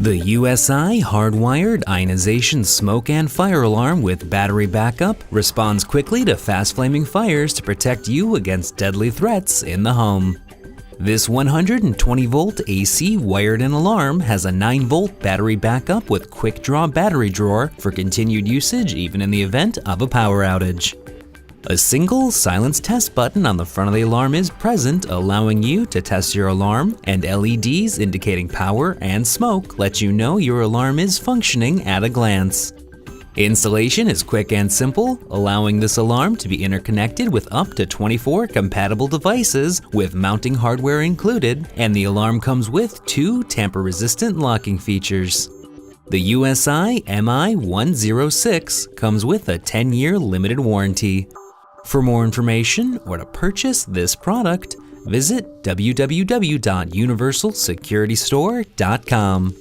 The USI Hardwired Ionization smoke and fire alarm with battery backup responds quickly to fast-flaming fires to protect you against deadly threats in the home. This 120-volt AC wired-in alarm has a 9-volt battery backup with quick-draw battery drawer for continued usage even in the event of a power outage. A single silence test button on the front of the alarm is present, allowing you to test your alarm, and LEDs indicating power and smoke let you know your alarm is functioning at a glance. Installation is quick and simple, allowing this alarm to be interconnected with up to 24 compatible devices with mounting hardware included, and the alarm comes with 2 tamper-resistant locking features. The USI MI106 comes with a 10-year limited warranty. For more information or to purchase this product, visit www.universalsecuritystore.com.